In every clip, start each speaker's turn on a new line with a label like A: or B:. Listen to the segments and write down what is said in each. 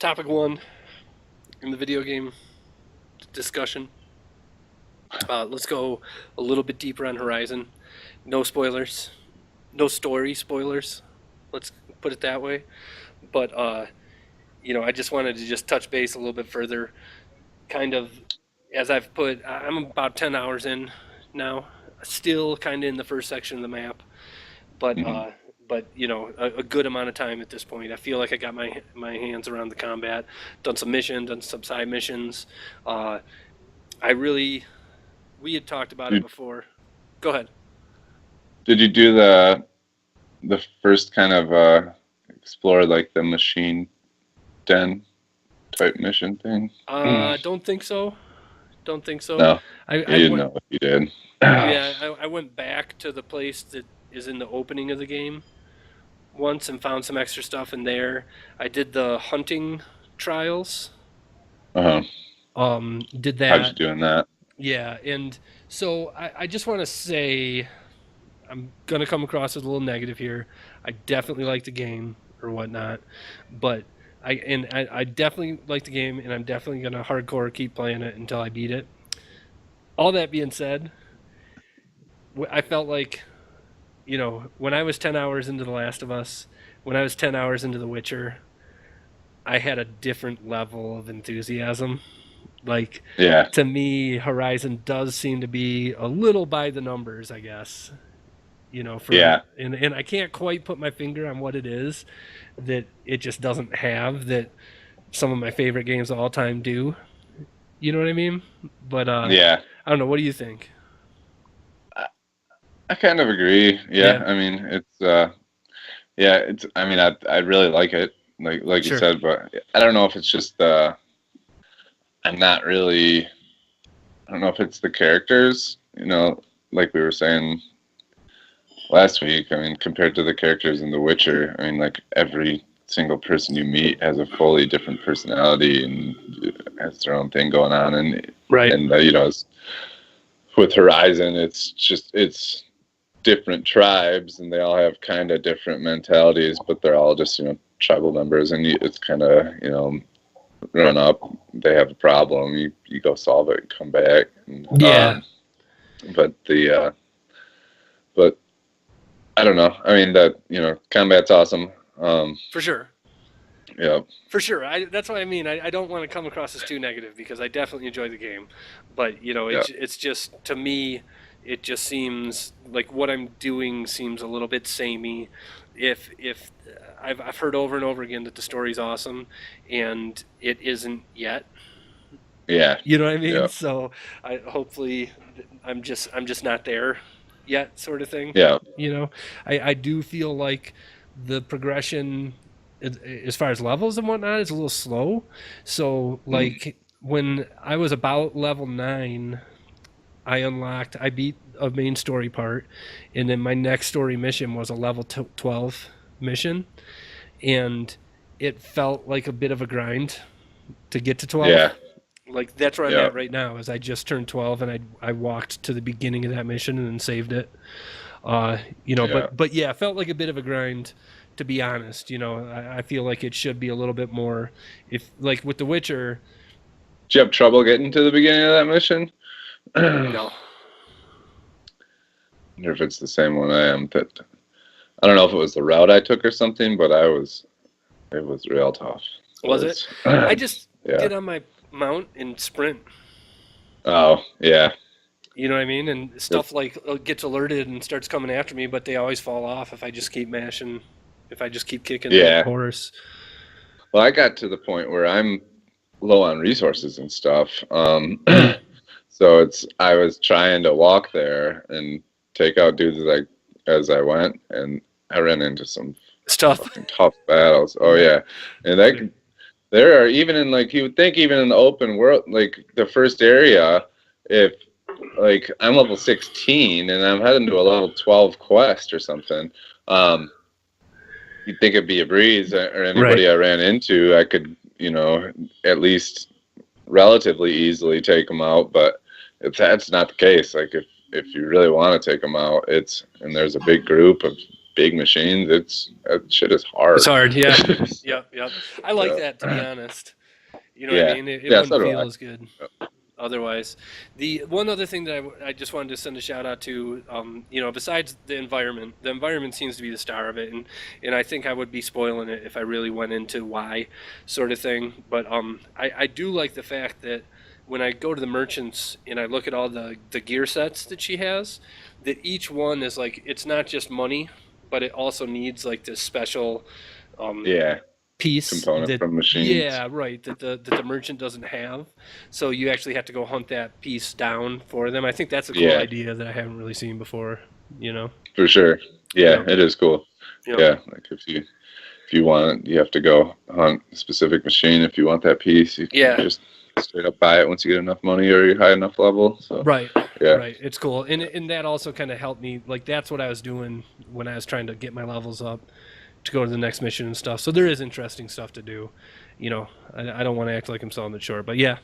A: topic one in the video game discussion. Let's go a little bit deeper on Horizon. No spoilers, no story spoilers. Let's put it that way. But I just wanted to just touch base a little bit further. Kind of, as I'm about 10 hours in now. Still kind of in the first section of the map, but
B: Hmm.
A: a good amount of time at this point. I feel like I got my hands around the combat. Done some side missions. Uh, I really we had talked about it
B: Did,
A: before. Go ahead.
B: did you do the first kind of explore like the machine den type mission thing?
A: Don't think so. Don't think so.
B: No,
A: I
B: you didn't
A: went.
B: know if you did.
A: Yeah, I went back to the place that is in the opening of the game once and found some extra stuff in there. I did the hunting trials.
B: Uh-huh.
A: Did
B: How'd you
A: that.
B: do in that?
A: Yeah, and so I just want to say I'm gonna come across as a little negative here. I definitely like the game or whatnot, but I definitely like the game, and I'm definitely gonna hardcore keep playing it until I beat it. All that being said, I felt like when I was 10 hours into The Last of Us, when I was 10 hours into The Witcher, I had a different level of enthusiasm. Like,
B: Yeah,
A: to me, Horizon does seem to be a little by the numbers, I guess.
B: yeah,
A: And I can't quite put my finger on what it is that it just doesn't have that some of my favorite games of all time do. You know what I mean? But
B: yeah.
A: I don't know. What do you think?
B: I, I kind of agree.
A: Yeah,
B: Yeah, I mean yeah, it's. I mean, I really like it, like you
A: sure.
B: said, but I don't know if it's just I'm not really. I don't know if it's the characters. Like we were saying last week. I mean, compared to the characters in The Witcher, I mean, like every single person you meet has a fully different personality and has their own thing going on, and
A: Right.
B: and with Horizon, it's different tribes, and they all have kind of different mentalities, but they're all just tribal members, and it's kind of run up. They have a problem, you go solve it, and come back, and,
A: Yeah,
B: but but I don't know. I mean that combat's awesome.
A: for sure.
B: Yeah,
A: For sure. That's what I mean. I don't want to come across as too negative because I definitely enjoy the game. But,
B: yeah,
A: it's just, to me, it just seems like what I'm doing seems a little bit samey. If I've heard over and over again that the story's awesome, and it isn't yet.
B: yeah,
A: You know what I mean?
B: yeah,
A: So I hopefully I'm just not there yet, sort of thing.
B: yeah.
A: I do feel like the progression as far as levels and whatnot is a little slow. So
B: Mhm.
A: like when I was about level 9, I beat a main story part, and then my next story mission was a level 12 mission, and it felt like a bit of a grind to get to 12.
B: Yeah,
A: Like that's where I'm
B: yeah,
A: at right now. Is I just turned 12 and I walked to the beginning of that mission and then saved it.
B: yeah.
A: But yeah, it felt like a bit of a grind, to be honest. I feel like it should be a little bit more. If like with The Witcher,
B: Did you have trouble getting to the beginning of that mission? I
A: no,
B: wonder if it's the same one I am. That I don't know if it was the route I took or something, but it was real tough. It
A: was it?
B: was,
A: I just
B: yeah.
A: get on my mount and sprint.
B: Oh, yeah.
A: You know what I mean? And
B: Yep.
A: stuff like gets alerted and starts coming after me, but they always fall off if I just keep mashing, if I just keep kicking the
B: Yeah.
A: horse.
B: Well, I got to the point where I'm low on resources and stuff.
A: Mm,
B: So I was trying to walk there and take out dudes as I went, and I ran into some
A: stuff.
B: fucking tough battles. Oh
A: Yeah.
B: yeah, and there are even in like you would think even in the open world, like the first area, if like I'm level 16 and I'm heading to a level 12 quest or something. Um, you'd think it'd be a breeze, or
A: Right.
B: anybody I ran into, I could, at least relatively easily take them out. But that's not the case. Like if you really want to take them out, and there's a big group of big machines, that shit is hard.
A: It's hard, yeah.
B: So,
A: Yep. I like
B: yeah.
A: that, to be honest. You know what I
B: Yeah.
A: mean? It
B: Yeah. So
A: wouldn't
B: do
A: feel
B: I.
A: as good otherwise. The one other thing that I just wanted to send a shout out to, besides the environment seems to be the star of it, and I think I would be spoiling it if I really went into why sort of thing. But I do like the fact that when I go to the merchants and I look at all the gear sets that she has, that each one is like, it's not just money, but it also needs like this special um,
B: Yeah.
A: piece
B: Component
A: that,
B: from machines.
A: yeah, right, that the merchant doesn't have, so you actually have to go hunt that piece down for them. I think that's a cool
B: Yeah.
A: idea that I haven't really seen before, you know.
B: For sure. Yeah.
A: Yep.
B: It is cool.
A: Yep.
B: Yeah. Like if you want it, you have to go hunt a specific machine. If you want that piece, you can
A: Yeah.
B: just straight up buy it once you get enough money or you're high enough level. So
A: Right.
B: yeah.
A: Right. It's cool, and that also kind of helped me. Like that's what I was doing when I was trying to get my levels up to go to the next mission and stuff. So there is interesting stuff to do. You know, I don't want to act like I'm selling it short, but yeah.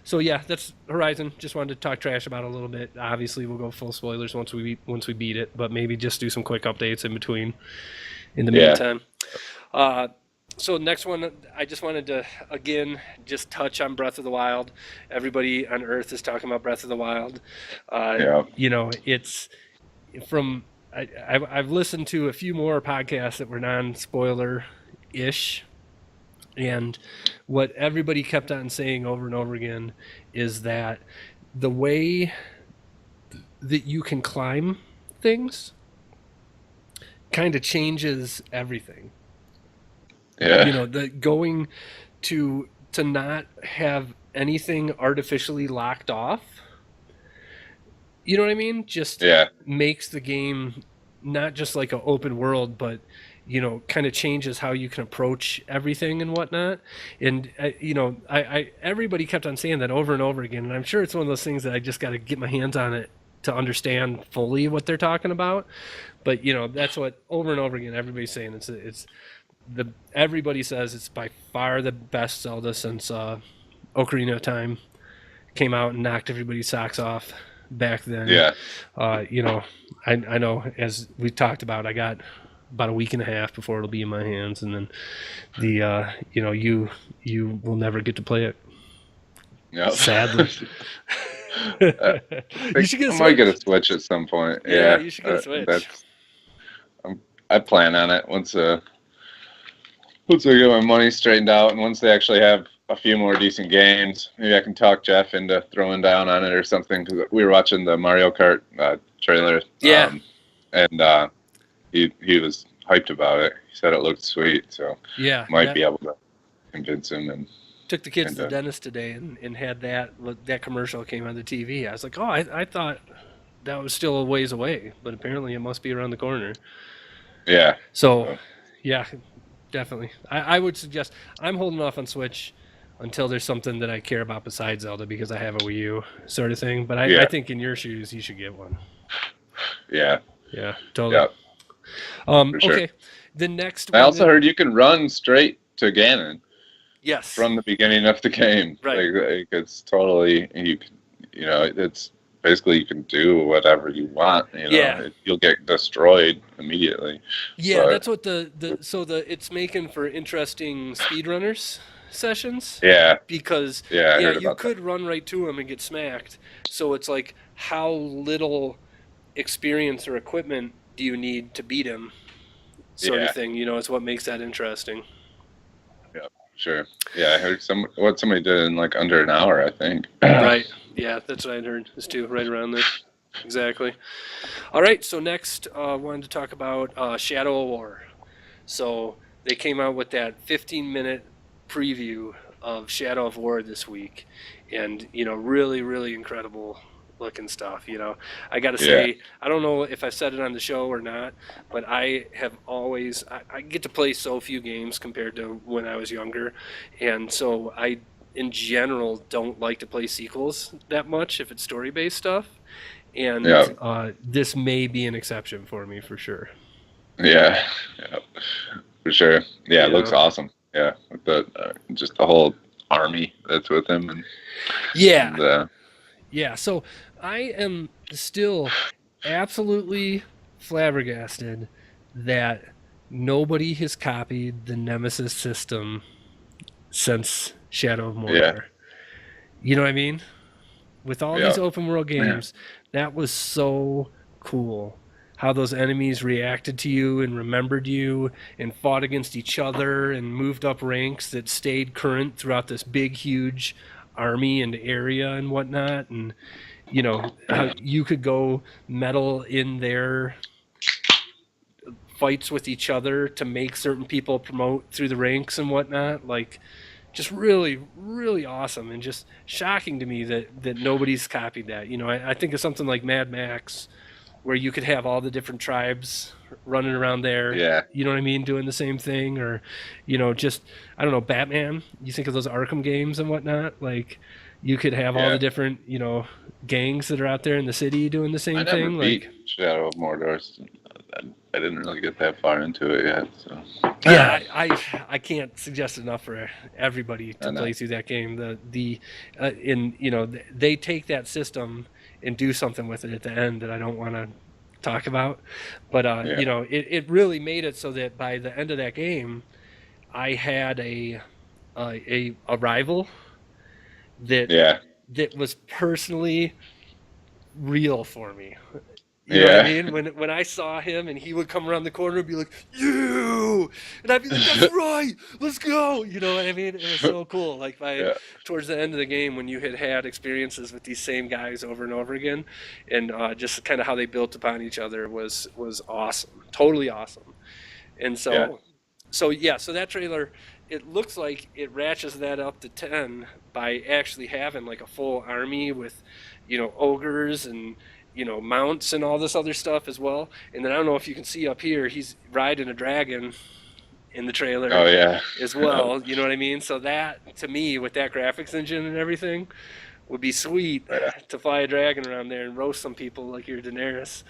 A: So yeah, that's Horizon. Just wanted to talk trash about it a little bit. Obviously, we'll go full spoilers once we beat it, but maybe just do some quick updates in between. In the
B: Yeah.
A: meantime, uh, so next one, I just wanted to again just touch on Breath of the Wild. Everybody on Earth is talking about Breath of the Wild.
B: Yeah.
A: It's from I've listened to a few more podcasts that were non-spoiler ish, and what everybody kept on saying over and over again is that the way that you can climb things kind of changes everything.
B: Yeah.
A: The going to not have anything artificially locked off. You know what I mean? Just
B: Yeah.
A: makes the game not just like an open world, but kind of changes how you can approach everything and whatnot. And I everybody kept on saying that over and over again, and I'm sure it's one of those things that I just got to get my hands on it to understand fully what they're talking about. But that's what over and over again everybody's saying. It's the everybody says it's by far the best Zelda since Ocarina of Time came out and knocked everybody's socks off back then.
B: Yeah.
A: I know, as we talked about, I got about a week and a half before it'll be in my hands, and then you will never get to play it.
B: Yeah.
A: Sadly. You should get a
B: I might get a
A: Switch.
B: Switch at some point.
A: Yeah,
B: Yeah.
A: you should get a Switch.
B: I plan on it once I get my money straightened out, and once they actually have a few more decent games, maybe I can talk Jeff into throwing down on it or something. Because we were watching the Mario Kart trailer,
A: Yeah.
B: and he was hyped about it. He said it looked sweet, so
A: Yeah.
B: might be able to convince him. And
A: Took the kids to the dentist today and had that commercial came on the TV. I was like, oh, I thought that was still a ways away, but apparently it must be around the corner.
B: yeah.
A: So, yeah, definitely. I would suggest I'm holding off on Switch until there's something that I care about besides Zelda because I have a Wii U sort of thing. But I think in your shoes, you should get one.
B: Yeah.
A: Yeah, totally.
B: Yeah. Sure.
A: Okay, the next
B: I also heard you can run straight to Ganon.
A: Yes.
B: From the beginning of the game.
A: Right.
B: Like it's totally it's basically you can do whatever you want.
A: Yeah.
B: You'll get destroyed immediately.
A: Yeah, that's what it's making for interesting speedrunners sessions.
B: Yeah.
A: Because you could run right to him and get smacked. So it's like, how little experience or equipment do you need to beat him? Sort of thing. It's what makes that interesting.
B: Yeah, sure. Yeah, I heard somebody did in like under an hour, I think.
A: Right. Yeah, that's what I'd heard. Is too right around there. Exactly. All right. So next, wanted to talk about Shadow of War. So they came out with that 15-minute preview of Shadow of War this week, and really, really incredible looking stuff. I got to say, I don't know if I said it on the show or not, but I have always I get to play so few games compared to when I was younger, and so I in general don't like to play sequels that much if it's story-based stuff, and this may be an exception for me for sure.
B: Yeah, for sure. Yeah, it looks awesome. Yeah, with the just the whole army that's with him, and
A: yeah. So I am still absolutely flabbergasted that nobody has copied the Nemesis system since Shadow of
B: Yeah.
A: Mordor. You know what I mean? With all
B: Yeah.
A: these open world games, that was so cool. How those enemies reacted to you and remembered you and fought against each other and moved up ranks that stayed current throughout this big, huge army and area and whatnot. And, you know, how you could go meddle in their fights with each other to make certain people promote through the ranks and whatnot. Like, just really, really awesome and just shocking to me that nobody's copied that. You know, I think of something like Mad Max, where you could have all the different tribes running around there.
B: Yeah.
A: You know what I mean? Doing the same thing, or, you know, just I don't know, Batman. You think of those Arkham games and whatnot. Like, you could have all
B: Yeah.
A: the different, you know, gangs that are out there in the city doing the
B: I
A: same
B: never
A: thing.
B: beat
A: Like,
B: Shadow of Mordor. So I didn't really get that far into it yet. So
A: yeah, I can't suggest enough for everybody to
B: I know.
A: play through that game. In you know, they take that system and do something with it at the end that I don't want to talk about, but
B: Yeah.
A: you know, it really made it so that by the end of that game, I had a rival that
B: Yeah.
A: that was personally real for me. You know what I
B: Yeah.
A: mean? When I saw him and he would come around the corner and be like, "You," and I'd be like, "That's right, let's go." You know what I mean? It was so cool. Like by
B: Yeah.
A: towards the end of the game, when you had experiences with these same guys over and over again, and just kind of how they built upon each other was awesome, totally awesome. And
B: Yeah.
A: so yeah, so that trailer, it looks like it ratchets that up to 10 by actually having like a full army with, you know, ogres and, you know, mounts and all this other stuff as well. And then I don't know if you can see up here, he's riding a dragon in the
B: Oh
A: trailer
B: yeah.
A: as well. You know what I mean? So that to me, with that graphics engine and everything, would be sweet
B: Yeah.
A: to fly a dragon around there and roast some people like you're Daenerys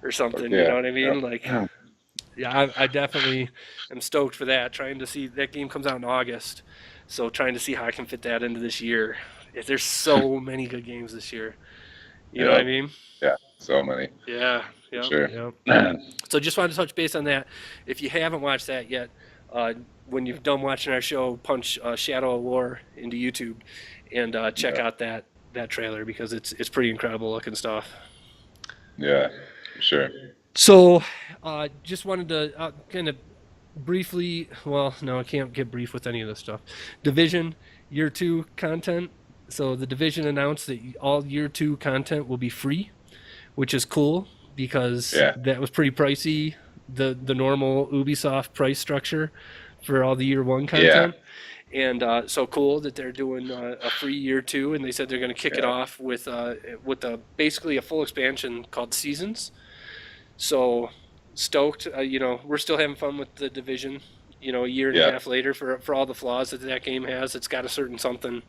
A: or
B: Fuck
A: something. You
B: yeah.
A: know what I mean? Like,
B: Yeah.
A: yeah, I definitely am stoked for that. Trying to see that game comes out in August, so trying to see how I can fit that into this year. If there's so many good games this year, you know what I
B: Yep.
A: mean?
B: Yeah. So many
A: Yeah,
B: for
A: yep,
B: sure.
A: yep. So just wanted to touch base on that. If you haven't watched that yet, when you've done watching our show, punch Shadow of War into YouTube and check
B: Yeah.
A: out that trailer because it's pretty incredible looking stuff.
B: Yeah. For sure.
A: So, just wanted to kind of briefly. Well, no, I can't get brief with any of this stuff. Division Year 2 content. So, the Division announced that all Year 2 content will be free, which is cool because
B: Yeah.
A: that was pretty pricey. The normal Ubisoft price structure for all the Year 1
B: Yeah.
A: content. And so cool that they're doing a free Year 2, and they said they're going to kick it
B: Yeah.
A: off with basically a full expansion called Seasons. So stoked. You know, we're still having fun with the Division. You know, a year and a
B: Yeah.
A: half later, for all the flaws that that game has, it's got a certain something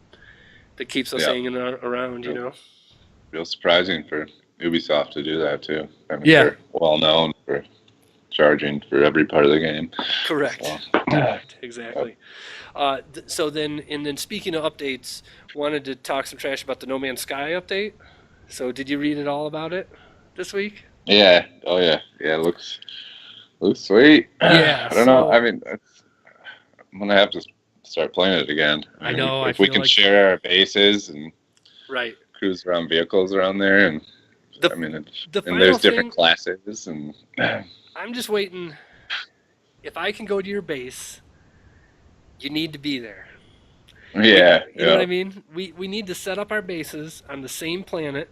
A: that keeps us
B: Yeah.
A: hanging around. You
B: Real,
A: know.
B: real surprising for Ubisoft to do that too. I mean,
A: Yeah.
B: they're well known for charging for every part of the game.
A: Correct.
B: So,
A: Correct. Exactly. So then speaking of updates, wanted to talk some trash about the No Man's Sky update. So did you read it all about it this week?
B: yeah. Oh yeah. Yeah. Looks sweet.
A: Yeah.
B: I don't know. I
A: So
B: mean, I'm gonna have to start playing it again.
A: I
B: I mean,
A: know. I
B: if we
A: feel
B: can
A: like
B: share our bases and
A: right.
B: cruise around vehicles around there, and
A: The
B: I mean,
A: the
B: and
A: final
B: there's different
A: thing,
B: classes, and
A: I'm just waiting. If I can go to your base, you need to be there.
B: yeah,
A: You know what
B: yeah,
A: I mean? We need to set up our bases on the same planet,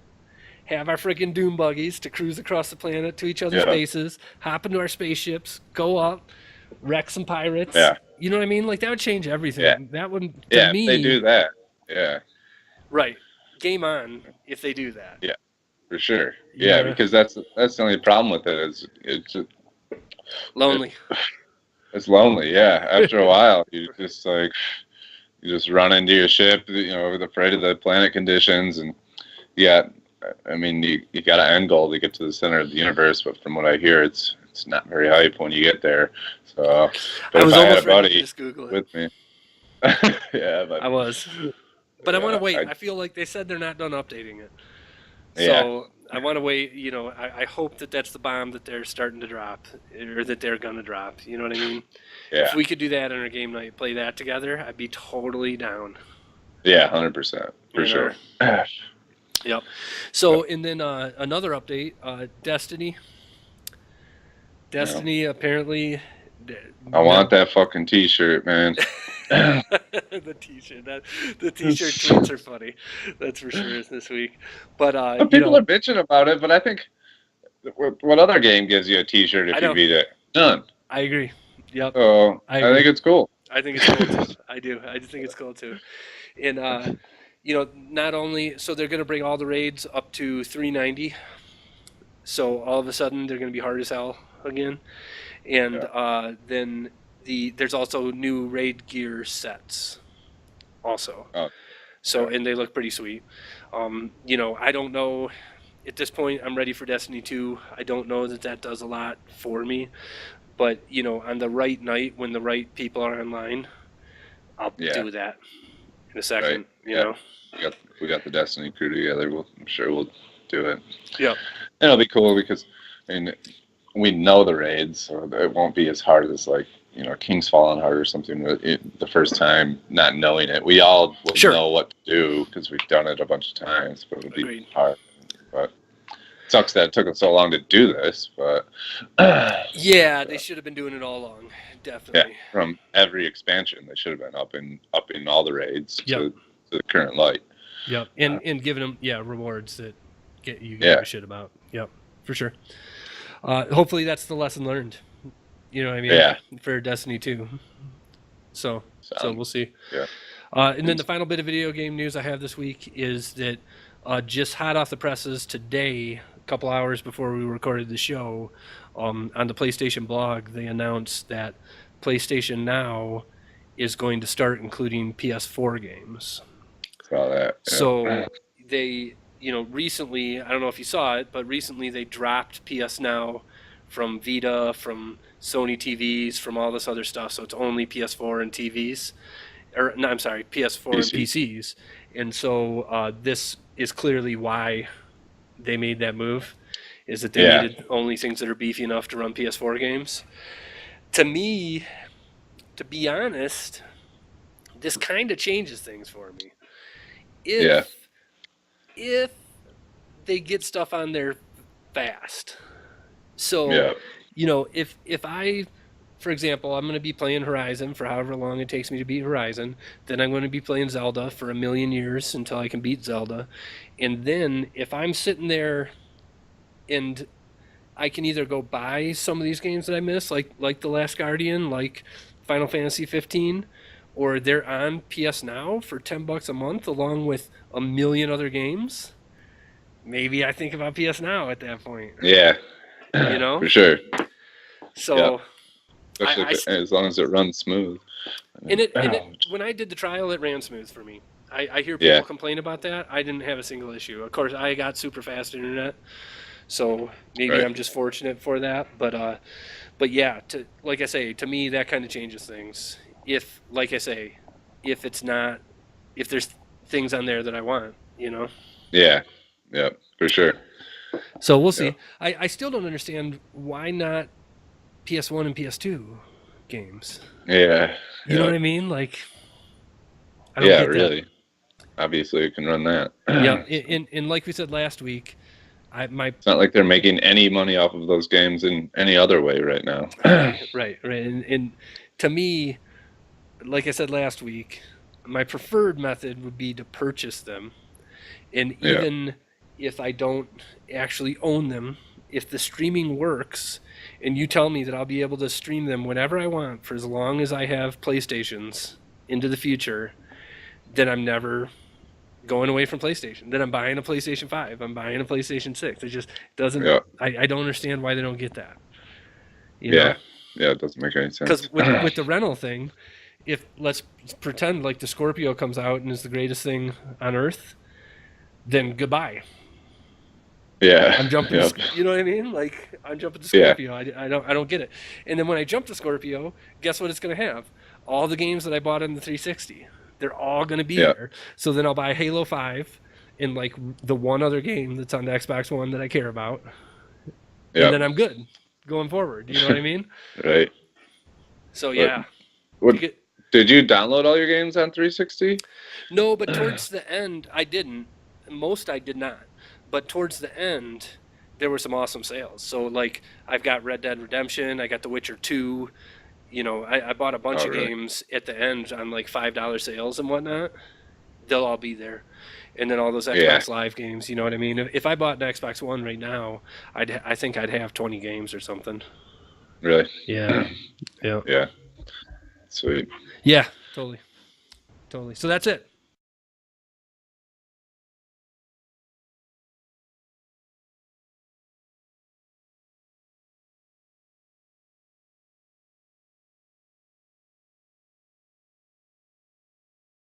A: have our freaking doom buggies to cruise across the planet to each other's
B: yeah,
A: bases, hop into our spaceships, go up, wreck some pirates.
B: yeah,
A: You know what I mean? Like that would change
B: yeah,
A: everything. That would, to
B: yeah. If they
A: me,
B: do that, yeah,
A: right? Game on if they do that.
B: yeah, for sure.
A: You
B: Yeah,
A: know,
B: because that's the only problem with it is it,
A: lonely.
B: it's lonely. Yeah, after a while, you just run into your ship, afraid of the planet conditions, and yeah, I mean, you got an end goal to get to the center of the universe, but from what I hear, it's not very hype when you get there. So, but
A: I
B: if
A: was
B: I had a
A: almost ready to
B: buddy
A: just Google it.
B: with me, yeah,
A: I was, but I want to wait.
B: I
A: I feel like they said they're not done updating it.
B: yeah,
A: So I want to wait. I hope that that's the bomb that they're starting to drop, or that they're gonna drop. You know what I mean? If
B: Yeah.
A: we could do that on our game night, play that together, I'd be totally down.
B: Yeah, 100% for
A: You know.
B: sure. Yeah.
A: Yep. So, and then another update: Destiny. Destiny apparently.
B: I want that fucking T-shirt, man.
A: The t-shirt. The t-shirt tweets are funny. That's for sure this week. But
B: But people are bitching about it. But I think what other game gives you a T-shirt
A: I
B: if you
A: know.
B: beat it? None.
A: I agree. Yep.
B: So
A: I
B: I think
A: agree.
B: it's cool.
A: I think it's cool too. I do. I just think it's cool too. And not only so they're going to bring all the raids up to 390. So all of a sudden they're going to be hard as hell again. And
B: Yeah.
A: then there's also new raid gear sets also.
B: Oh,
A: So
B: yeah.
A: and they look pretty sweet. I don't know. At this point, I'm ready for Destiny 2. I don't know that does a lot for me, but on the right night when the right people are online, I'll
B: Yeah.
A: do that in a
B: Right.
A: second.
B: Yeah. We got the Destiny crew together. I'm sure we'll do it.
A: Yep.
B: And it'll be cool because I mean we know the raids, so it won't be as hard as like King's Fallen Hard or something. The first time, not knowing it, we all will
A: Sure.
B: know what to do because we've done it a bunch of times, but it'll be
A: Agreed.
B: hard. But it sucks that it took us so long to do this. But
A: Yeah, they should have been doing it all along.
B: yeah,
A: Definitely.
B: from every expansion, they should have been upping all the raids
A: Yep.
B: to the current light.
A: Yep. And giving them rewards that get you
B: Yeah.
A: give a shit about. Yep. For sure. Hopefully that's the lesson learned. You know what I mean?
B: Yeah.
A: For Destiny 2. So we'll see.
B: Yeah.
A: And then the final bit of video game news I have this week is that just hot off the presses today, a couple hours before we recorded the show, on the PlayStation blog, they announced that PlayStation Now is going to start including PS4 games.
B: Saw that. Yeah.
A: So they, recently, I don't know if you saw it, but recently they dropped PS Now from Vita, from Sony TVs, from all this other stuff. So it's only PS4 and TVs. Or no, I'm sorry, PS4 and PCs. And so this is clearly why they made that move, is that they needed only things that are beefy enough to run PS4 games. To me, to be honest, this kind of changes things for me. If they get stuff on there fast. So, if I, for example, I'm going to be playing Horizon for however long it takes me to beat Horizon, then I'm going to be playing Zelda for a million years until I can beat Zelda. And then if I'm sitting there and I can either go buy some of these games that I miss, like The Last Guardian, like Final Fantasy 15, or they're on PS Now for $10 a month along with a million other games, maybe I think about PS Now at that point.
B: Yeah. For sure.
A: So,
B: especially as long as it runs smooth.
A: And when I did the trial, it ran smooth for me. I hear people complain about that. I didn't have a single issue. Of course, I got super fast internet, so maybe I'm just fortunate for that. But yeah, like I say, to me that kind of changes things. If, like I say, if there's things on there that I want,
B: Yeah, for sure.
A: So we'll see. I still don't understand why not PS1 and PS2 games.
B: Yeah.
A: You know what I mean? Like,
B: I don't get really. That. Obviously, it can run that.
A: Yeah, and like we said last week,
B: it's not like they're making any money off of those games in any other way right now.
A: Right. And to me, like I said last week, my preferred method would be to purchase them. And even if I don't actually own them, if the streaming works and you tell me that I'll be able to stream them whenever I want for as long as I have PlayStations into the future, then I'm never going away from PlayStation. Then I'm buying a PlayStation 5. I'm buying a PlayStation 6. It just doesn't... I don't understand why they don't get that. You know?
B: Yeah, it doesn't make any sense.
A: Because with the rental thing, if let's pretend like the Scorpio comes out and is the greatest thing on Earth, then goodbye.
B: Yeah,
A: I'm jumping. You know what I mean? Like, I'm jumping to Scorpio. I don't get it. And then when I jump to Scorpio, guess what it's going to have? All the games that I bought on the 360. They're all going to be there. So then I'll buy Halo 5, and like the one other game that's on the Xbox One that I care about, and
B: Yep.
A: then I'm good going forward. You know what I mean?
B: Right.
A: So
B: But
A: yeah, to
B: what
A: get
B: did you download all your games on 360?
A: no, but towards the end I didn't. Most I did not, but towards the end there were some awesome sales. So like I've got Red Dead Redemption, I got The Witcher 2. You know, I bought a bunch
B: Oh,
A: of
B: really?
A: games at the end on like $5 sales and whatnot. They'll all be there. And then all those
B: Yeah.
A: Xbox Live games, you know what I mean? If I bought an Xbox One right now, I think I'd have 20 games or something.
B: Really?
A: Yeah. Yeah.
B: Yeah. Sweet.
A: Yeah, totally. Totally. So that's it.